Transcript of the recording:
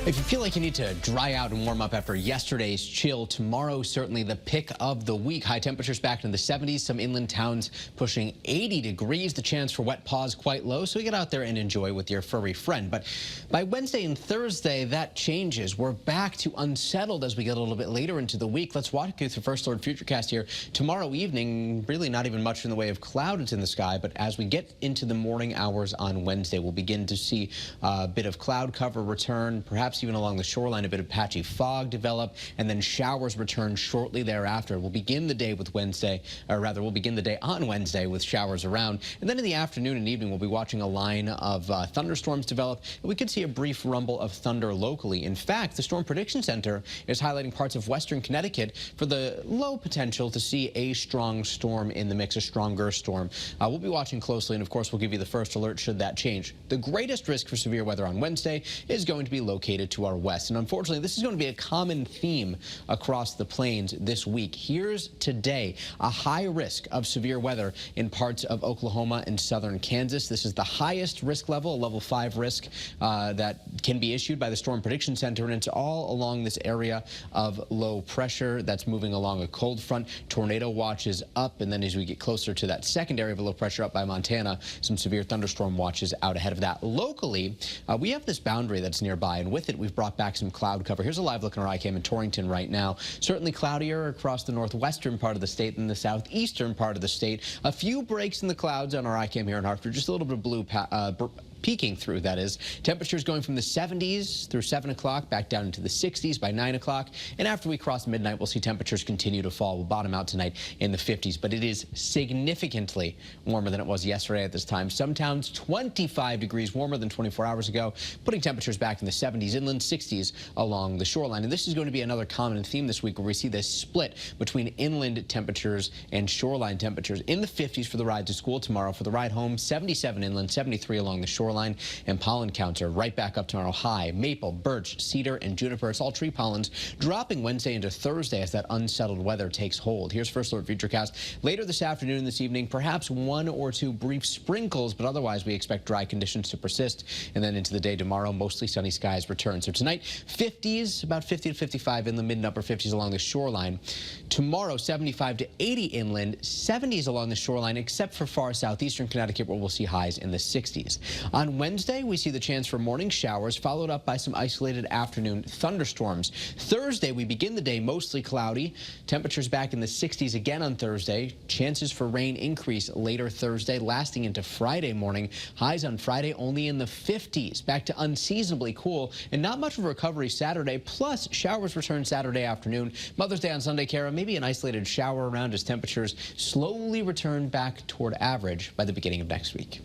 If you feel like you need to dry out and warm up after yesterday's chill, tomorrow certainly the pick of the week. High temperatures back in the 70s, some inland towns pushing 80 degrees. The chance for wet paws quite low, so get out there and enjoy with your furry friend. But by Wednesday and Thursday, that changes. We're back to unsettled as we get a little bit later into the week. Let's walk you through First Alert Futurecast here. Tomorrow evening, really not even much in the way of clouds in the sky, but as we get into the morning hours on Wednesday, we'll begin to see a bit of cloud cover return, perhaps even along the shoreline, a bit of patchy fog develop, and then showers return shortly thereafter. We'll begin the day with we'll begin the day on Wednesday with showers around, and then in the afternoon and evening, we'll be watching a line of thunderstorms develop, and we could see a brief rumble of thunder locally. In fact, the Storm Prediction Center is highlighting parts of western Connecticut for the low potential to see a strong storm in the mix, a stronger storm. We'll be watching closely, and of course, we'll give you the first alert should that change. The greatest risk for severe weather on Wednesday is going to be located to our west. And unfortunately, this is going to be a common theme across the plains this week. Here's today a high risk of severe weather in parts of Oklahoma and southern Kansas. This is the highest risk level, a level 5 risk that can be issued by the Storm Prediction Center, and it's all along this area of low pressure that's moving along a cold front. Tornado watches up, and then as we get closer to that second area of low pressure up by Montana, some severe thunderstorm watches out ahead of that. Locally, we have this boundary that's nearby, and with it, we've brought back some cloud cover. Here's a live look on our iCam in Torrington right now. Certainly cloudier across the northwestern part of the state than the southeastern part of the state. A few breaks in the clouds on our iCam here in Hartford. Just a little bit of blue peeking through, that is. Temperatures going from the 70s through 7 o'clock back down into the 60s by 9 o'clock. And after we cross midnight, we'll see temperatures continue to fall. We'll bottom out tonight in the 50s, but it is significantly warmer than it was yesterday at this time. Some towns 25 degrees warmer than 24 hours ago, putting temperatures back in the 70s, inland 60s along the shoreline. And this is going to be another common theme this week where we see this split between inland temperatures and shoreline temperatures. In the 50s for the ride to school tomorrow. For the ride home, 77 inland, 73 along the shoreline. And pollen counts are right back up tomorrow. High maple, birch, cedar, and juniper. It's all tree pollens dropping Wednesday into Thursday as that unsettled weather takes hold. Here's First Alert Futurecast. Later this afternoon and this evening, perhaps 1 or 2 brief sprinkles, but otherwise we expect dry conditions to persist. And then into the day tomorrow, mostly sunny skies return. So tonight, 50s, about 50 to 55 in the mid and upper 50s along the shoreline. Tomorrow, 75 to 80 inland, 70s along the shoreline, except for far southeastern Connecticut, where we'll see highs in the 60s. On Wednesday, we see the chance for morning showers, followed up by some isolated afternoon thunderstorms. Thursday, we begin the day mostly cloudy. Temperatures back in the 60s again on Thursday. Chances for rain increase later Thursday, lasting into Friday morning. Highs on Friday only in the 50s. Back to unseasonably cool, and not much of a recovery Saturday, plus showers return Saturday afternoon. Mother's Day on Sunday, Kara, maybe an isolated shower around as temperatures slowly return back toward average by the beginning of next week.